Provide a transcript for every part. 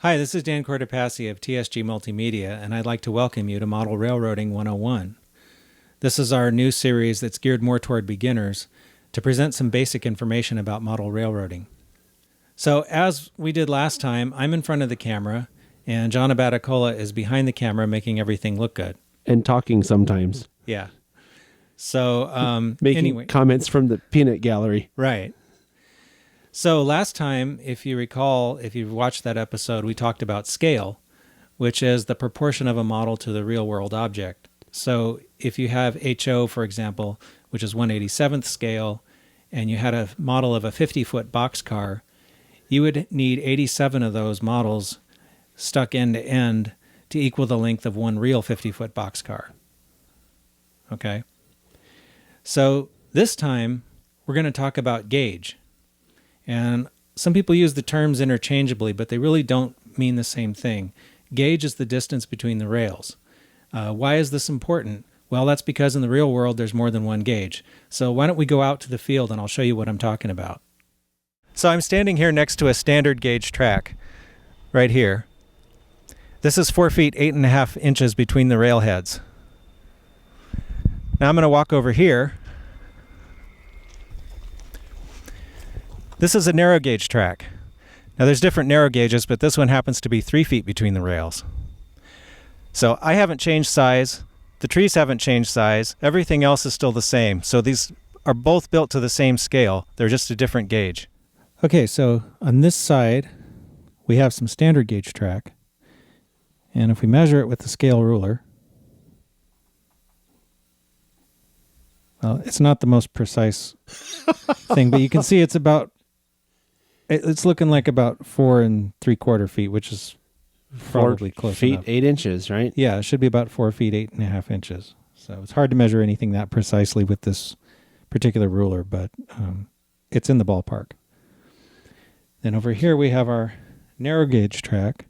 Hi, this is Dan Cortopassi of TSG Multimedia, and I'd like to welcome you to Model Railroading 101. This is our new series that's geared more toward beginners to present some basic information about model railroading. So as we did last time, I'm in front of the camera, and John Abaticola is behind the camera making everything look good. And talking sometimes. Yeah. So making comments from the peanut gallery. Right. So last time, if you recall, if you've watched that episode, we talked about scale, which is the proportion of a model to the real-world object. So if you have HO, for example, which is 1/87th scale, and you had a model of a 50-foot boxcar, you would need 87 of those models stuck end to end to equal the length of one real 50-foot boxcar. Okay? So this time, we're going to talk about gauge. And some people use the terms interchangeably, but they really don't mean the same thing. Gauge is the distance between the rails. Why is this important? Well, that's because in the real world, there's more than one gauge. So why don't we go out to the field and I'll show you what I'm talking about. So I'm standing here next to a standard gauge track, right here. This is 4 feet, 8.5 inches between the rail heads. Now I'm going to walk over here. This is a narrow gauge track. Now there's different narrow gauges, but this one happens to be 3 feet between the rails. So I haven't changed size. The trees haven't changed size. Everything else is still the same. So these are both built to the same scale. They're just a different gauge. Okay, so on this side, we have some standard gauge track. And if we measure it with the scale ruler, well, it's not the most precise thing, but you can see it's looking like about 4 3/4 feet, which is probably close 4 feet, enough. 8 inches, right? Yeah, it should be about 4 feet, 8.5 inches. So it's hard to measure anything that precisely with this particular ruler, but it's in the ballpark. Then over here we have our narrow gauge track.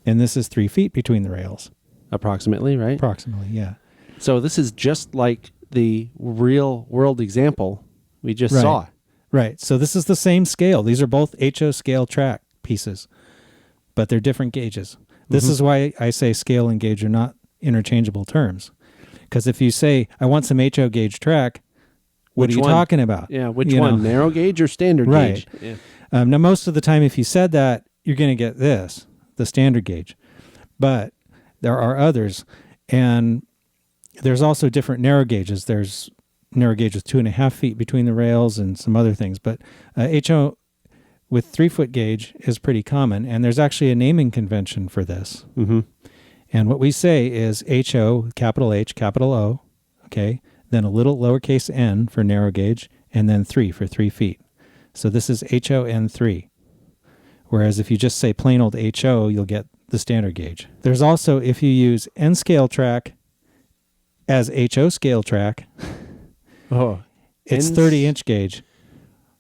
And this is 3 feet between the rails. Approximately, right? Approximately, yeah. So this is just like the real world example we just saw. Right. So this is the same scale. These are both HO scale track pieces, but they're different gauges. This is why I say scale and gauge are not interchangeable terms. Because if you say, I want some HO gauge track, what are you talking about? Yeah, which one? Narrow gauge or standard gauge? Yeah. Now, most of the time, if you said that, you're going to get this, the standard gauge. But there are others. And there's also different narrow gauges. There's narrow gauge with 2.5 feet between the rails and some other things. But HO with 3-foot gauge is pretty common, and there's actually a naming convention for this. Mm-hmm. And what we say is HO, capital H, capital O, okay, then a little lowercase n for narrow gauge, and then 3 for 3 feet. So this is HON3. Whereas if you just say plain old HO, you'll get the standard gauge. There's also, if you use N scale track as HO scale track, it's 30-inch gauge.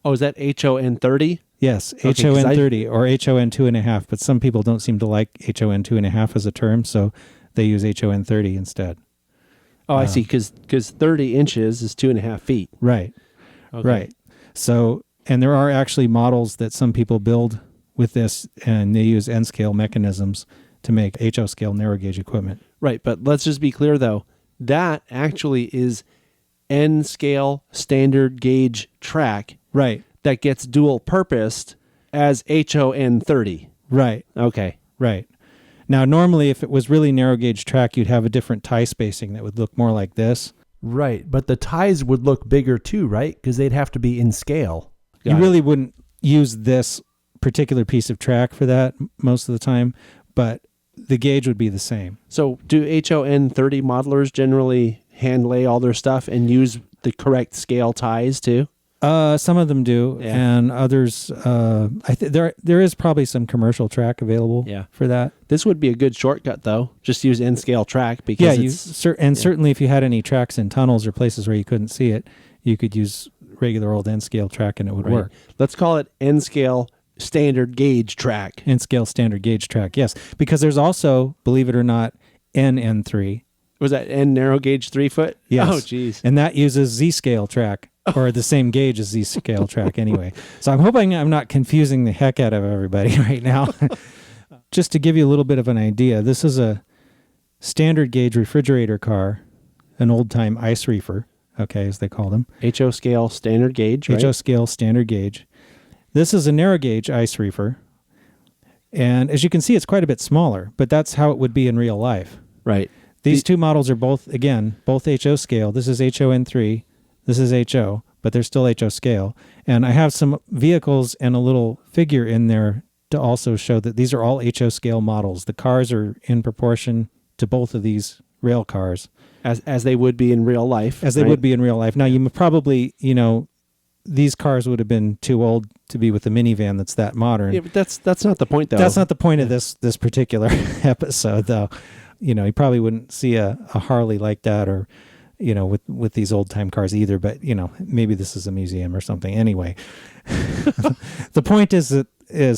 Oh, is that HON 30? Yes, okay, HON 30 or HON 2.5, but some people don't seem to like HON 2.5 as a term, so they use HON 30 instead. Oh, I see, because 30 inches is 2.5 feet. Right, okay. Right. So, and there are actually models that some people build with this, and they use N-scale mechanisms to make HO scale narrow gauge equipment. Right, but let's just be clear, though. That actually is N-scale standard gauge track. Right. That gets dual purposed as HON 30. Right. Okay. Right. Now, normally, if it was really narrow gauge track, you'd have a different tie spacing that would look more like this. Right. But the ties would look bigger too, right? Because they'd have to be in scale. You really wouldn't use this particular piece of track for that most of the time, but the gauge would be the same. So do HON 30 modelers generally hand lay all their stuff and use the correct scale ties too? Some of them do, and others. There is probably some commercial track available for that. This would be a good shortcut, though. Just use N-scale track because certainly if you had any tracks in tunnels or places where you couldn't see it, you could use regular old N-scale track and it would work. Let's call it N-scale standard gauge track. N-scale standard gauge track, yes, because there's also, believe it or not, NN3. Was that N narrow gauge 3 foot? Yes. Oh, geez. And that uses Z-scale track or the same gauge as Z-scale track anyway. So I'm hoping I'm not confusing the heck out of everybody right now. Just to give you a little bit of an idea, this is a standard gauge refrigerator car, an old-time ice reefer, okay, as they call them. HO scale standard gauge, right? HO scale standard gauge. This is a narrow gauge ice reefer. And as you can see, it's quite a bit smaller, but that's how it would be in real life. Right. These two models are both HO scale. This is HON3. This is HO, but they're still HO scale. And I have some vehicles and a little figure in there to also show that these are all HO scale models. The cars are in proportion to both of these rail cars. As they would be in real life. As they would be in real life. Now, you probably, these cars would have been too old to be with a minivan that's that modern. Yeah, but that's not the point, though. That's not the point of this particular episode, though. You probably wouldn't see a Harley like that, or with these old time cars either. But maybe this is a museum or something. Anyway, the point is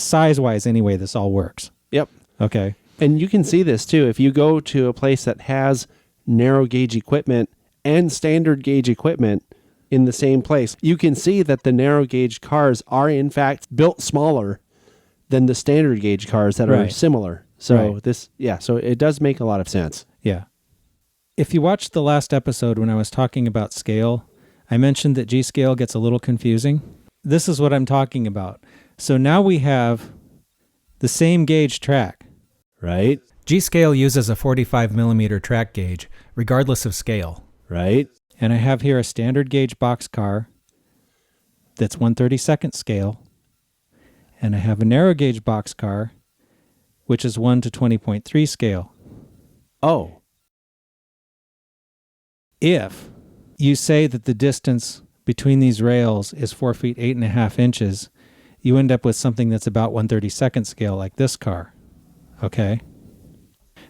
size wise. Anyway, this all works. Yep. Okay. And you can see this too if you go to a place that has narrow gauge equipment and standard gauge equipment in the same place. You can see that the narrow gauge cars are in fact built smaller than the standard gauge cars that are similar. So so it does make a lot of sense. Yeah. If you watched the last episode when I was talking about scale, I mentioned that G-scale gets a little confusing. This is what I'm talking about. So now we have the same gauge track. Right? G-scale uses a 45 millimeter track gauge, regardless of scale. Right? And I have here a standard gauge boxcar that's 1/32 scale. And I have a narrow gauge boxcar, which is 1:20.3 scale. Oh. If you say that the distance between these rails is 4 feet 8.5 inches, you end up with something that's about 1/32 scale, like this car. Okay?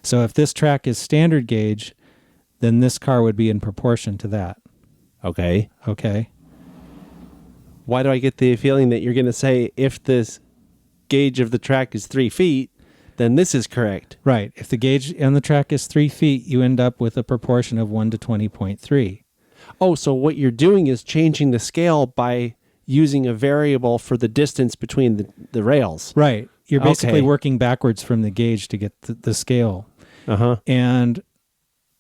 So if this track is standard gauge, then this car would be in proportion to that. Okay. Okay? Why do I get the feeling that you're going to say if this gauge of the track is 3 feet, then this is correct? Right. If the gauge on the track is 3 feet, you end up with a proportion of 1:20.3. Oh, so what you're doing is changing the scale by using a variable for the distance between the rails. Right. You're basically Okay. working backwards from the gauge to get the scale. Uh-huh. And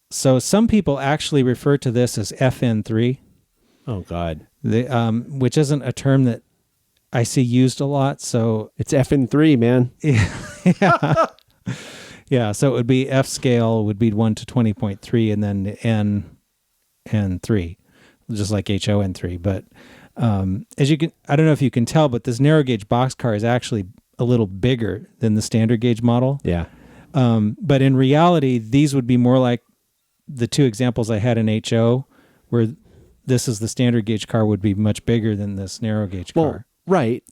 so some people actually refer to this as FN3, Oh, God. which isn't a term that I see used a lot. So It's FN3, man. yeah, yeah. So it would be F scale would be 1:20.3, and then N3, just like HON3. But as you can, I don't know if you can tell, but this narrow gauge boxcar is actually a little bigger than the standard gauge model. Yeah. But in reality, these would be more like the two examples I had in HO, where this is the standard gauge car would be much bigger than this narrow gauge car. Well, right.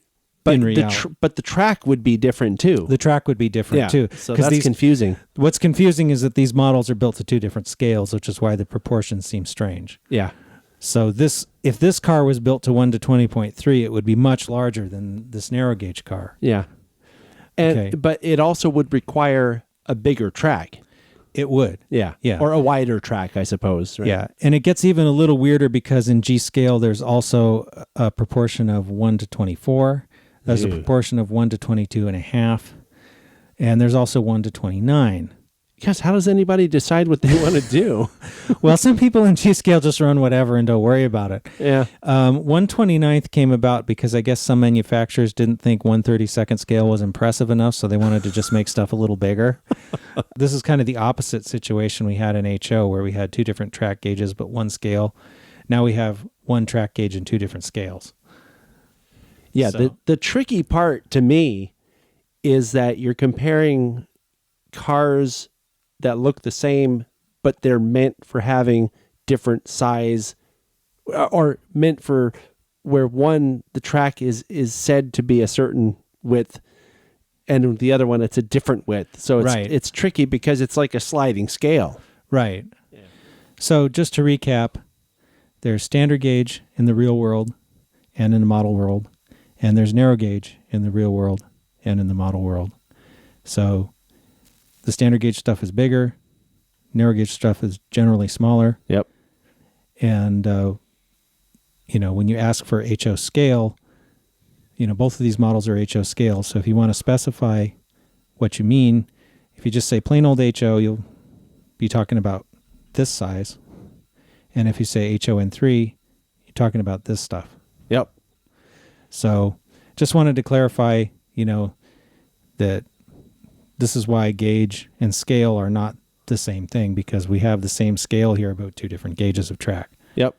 But in the reality. but the track would be different too. The track would be different too. So that's confusing. What's confusing is that these models are built to two different scales, which is why the proportions seem strange. Yeah. So if this car was built to 1:20.3, it would be much larger than this narrow gauge car. Yeah. And Okay. but it also would require a bigger track. It would. Yeah. Yeah. Or a wider track, I suppose. Right? Yeah. And it gets even a little weirder because in G scale, there's also a proportion of 1:24. There's a Ew. proportion of 1:22.5. And there's also 1:29. Because how does anybody decide what they want to do? Well, some people in G scale just run whatever and don't worry about it. Yeah. 1/29th came about because I guess some manufacturers didn't think 1/32 scale was impressive enough, so they wanted to just make stuff a little bigger. This is kind of the opposite situation we had in HO, where we had two different track gauges but one scale. Now we have one track gauge and two different scales. Yeah. So- The tricky part to me is that you're comparing cars that look the same, but they're meant for having different size, or meant for where one, the track is said to be a certain width, and the other one, it's a different width. So it's tricky because it's like a sliding scale. Right. Yeah. So just to recap, there's standard gauge in the real world and in the model world, and there's narrow gauge in the real world and in the model world. So the standard gauge stuff is bigger, narrow gauge stuff is generally smaller, Yep. and when you ask for HO scale, both of these models are HO scale. So if you want to specify what you mean, if you just say plain old HO, you'll be talking about this size. And if you say HON3, you're talking about this stuff. Yep. So just wanted to clarify, that this is why gauge and scale are not the same thing, because we have the same scale here, about two different gauges of track. Yep.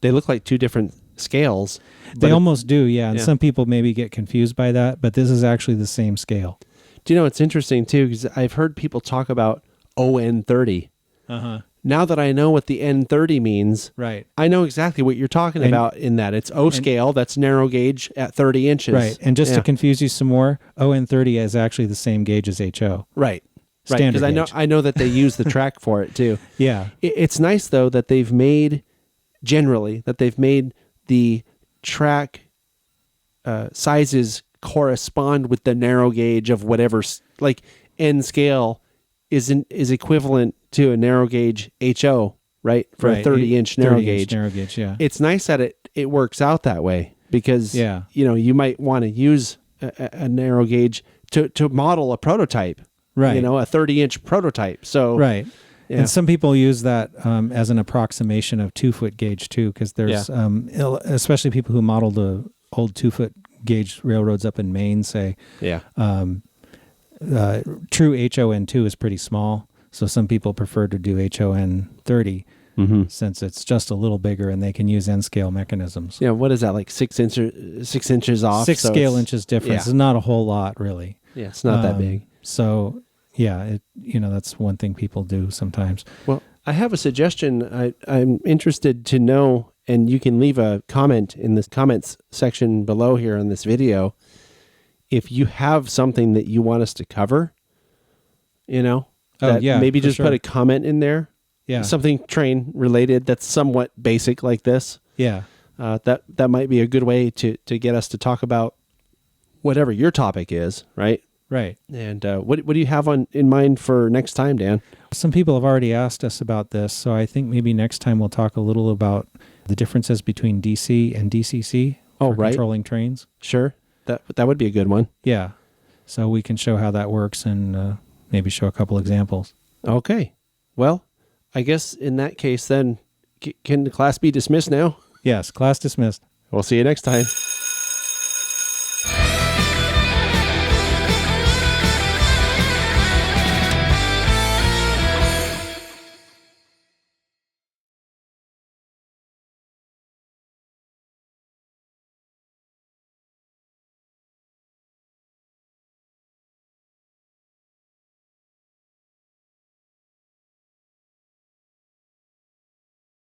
They look like two different scales. They almost do, yeah. And some people maybe get confused by that, but this is actually the same scale. Do you know, it's interesting too, because I've heard people talk about ON30. Uh-huh. Now that I know what the N30 means, Right. I know exactly what you're talking about in that. It's O scale, that's narrow gauge at 30 inches. Right. And just to confuse you some more, ON30 is actually the same gauge as HO. Right. Standard Because gauge. I know that they use the track for it too. Yeah. It's nice though that they've made the track sizes correspond with the narrow gauge of whatever, like N scale is equivalent to a narrow gauge HO, right? For a 30-inch narrow gauge. Narrow gauge, yeah. It's nice that it works out that way, because you might want to use a narrow gauge to model a prototype. Right. A 30-inch prototype. So right. Yeah. And some people use that as an approximation of 2-foot gauge too, because there's especially people who model the old 2-foot gauge railroads up in Maine say true HON2 is pretty small, so some people prefer to do HON30 since it's just a little bigger and they can use N scale mechanisms. Yeah, what is that, like 6 inches off? 6 scale inches difference is not a whole lot, really. Yeah, it's not that big. So yeah, that's one thing people do sometimes. Well, I have a suggestion. I'm interested to know, and you can leave a comment in the comments section below here on this video, if you have something that you want us to cover, maybe just put a comment in there. Yeah. Something train related that's somewhat basic like this. Yeah. That might be a good way to get us to talk about whatever your topic is, right? Right. And what do you have in mind for next time, Dan? Some people have already asked us about this, so I think maybe next time we'll talk a little about the differences between DC and DCC for controlling trains. Sure. That would be a good one. Yeah. So we can show how that works and maybe show a couple examples. Okay. Well, I guess in that case then, can the class be dismissed now? Yes, class dismissed. We'll see you next time.